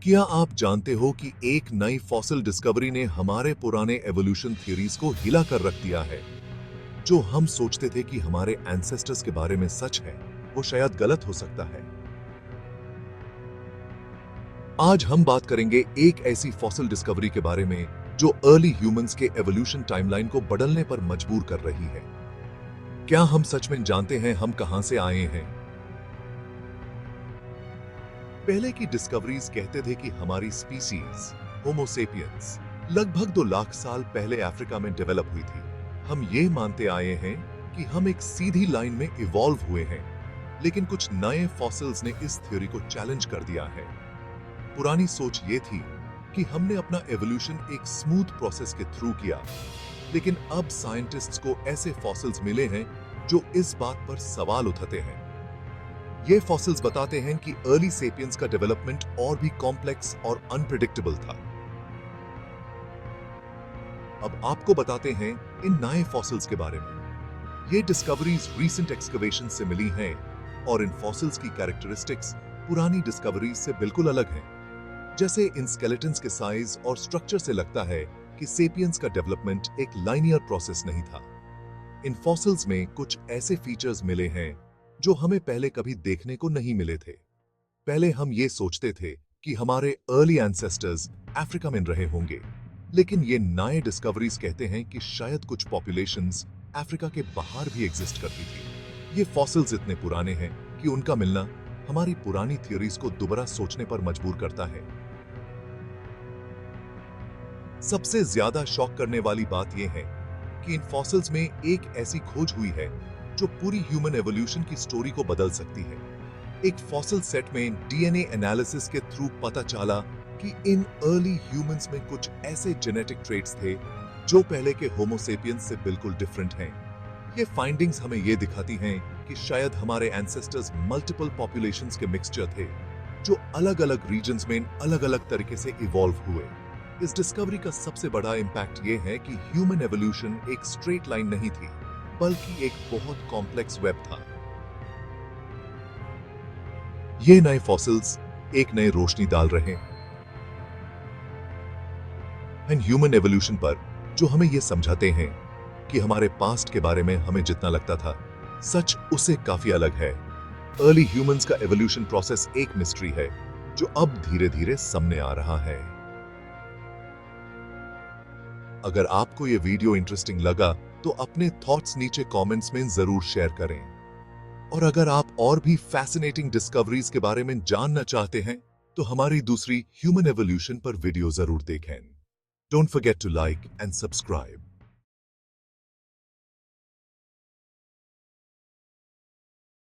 क्या आप जानते हो कि एक नई फॉसिल डिस्कवरी ने हमारे पुराने एवोल्यूशन थ्योरीज को हिला कर रख दिया है? जो हम सोचते थे कि हमारे एंसेस्टर्स के बारे में सच है, वो शायद गलत हो सकता है। आज हम बात करेंगे एक ऐसी फॉसिल डिस्कवरी के बारे में जो अर्ली ह्यूमंस के एवोल्यूशन टाइमलाइन को बदलने पर मजबूर कर रही है। क्या हम सच में जानते हैं हम कहां से आए हैं? पहले की डिस्कवरीज कहते थे कि हमारी स्पीसीज होमो सेपियंस लगभग 2 लाख साल पहले अफ्रीका में डेवलप हुई थी। हम ये मानते आए हैं कि हम एक सीधी लाइन में इवॉल्व हुए हैं, लेकिन कुछ नए फॉसिल्स ने इस थ्योरी को चैलेंज कर दिया है। पुरानी सोच ये थी कि हमने अपना एवोल्यूशन एक स्मूथ प्रोसेस के थ्रू किया, लेकिन अब साइंटिस्ट्स को ऐसे फॉसिल्स मिले हैं जो इस बात पर सवाल उठाते हैं। ये फॉसिल्स बताते हैं कि अर्ली सेपियंस का डेवलपमेंट और भी कॉम्प्लेक्स और अनप्रिडिक्टेबल था। अब आपको बताते हैं इन नए फॉसिल्स के बारे में। ये डिस्कवरीज रीसेंट एक्सकवेशन से मिली हैं और इन फॉसिल्स की कैरेक्टरिस्टिक्स पुरानी डिस्कवरीज से बिल्कुल अलग हैं। जैसे इन स्केलेटन्स के साइज और स्ट्रक्चर से लगता है कि सेपियंस का डेवलपमेंट एक लाइनियर प्रोसेस नहीं था। इन फॉसिल्स में कुछ ऐसे फीचर्स मिले हैं जो हमें पहले कभी देखने को नहीं मिले थे। पहले हम ये सोचते थे कि हमारे अर्ली एंसेस्टर्स अफ्रीका में रहे होंगे, लेकिन ये नए डिस्कवरीज कहते हैं कि शायद कुछ पॉपुलेशंस अफ्रीका के बाहर भी एग्जिस्ट करती थी। ये फॉसिल्स इतने पुराने हैं कि उनका मिलना हमारी पुरानी थ्योरीज को दोबारा सोचने पर मजबूर करता है। सबसे ज्यादा शॉक करने वाली बात यह है कि इन फॉसिल्स में एक ऐसी खोज हुई है जो पूरी ह्यूमन एवोल्यूशन की स्टोरी को बदल सकती है। एक फॉसिल सेट में डीएनए एनालिसिस के थ्रू पता चला कि इन अर्ली ह्यूमंस में कुछ ऐसे जेनेटिक ट्रेट्स थे जो पहले के होमो सेपियंस से बिल्कुल डिफरेंट हैं। ये फाइंडिंग्स हमें ये दिखाती हैं कि शायद हमारे एंसेस्टर्स मल्टीपल पॉपुलेशंस के मिक्सचर थे जो अलग-अलग रीजन्स में अलग-अलग तरीके से इवॉल्व हुए। इस डिस्कवरी का सबसे बड़ा इंपैक्ट ये है कि ह्यूमन एवोल्यूशन एक स्ट्रेट लाइन नहीं थी, बल्कि एक बहुत कॉम्प्लेक्स वेब था। ये नए फॉसिल्स एक नए रोशनी डाल रहे हैं ह्यूमन एवोल्यूशन पर, जो हमें ये समझाते हैं कि हमारे पास्ट के बारे में हमें जितना लगता था, सच उससे काफी अलग है। अर्ली ह्यूमंस का एवोल्यूशन प्रोसेस एक मिस्ट्री है जो अब धीरे-धीरे सामने आ रहा है। अगर आपको ये वीडियो इंटरेस्टिंग लगा तो अपने थॉट्स नीचे कमेंट्स में जरूर शेयर करें। और अगर आप और भी फैसिनेटिंग डिस्कवरीज के बारे में जानना चाहते हैं तो हमारी दूसरी ह्यूमन एवोल्यूशन पर वीडियो जरूर देखें। Don't forget to like and subscribe.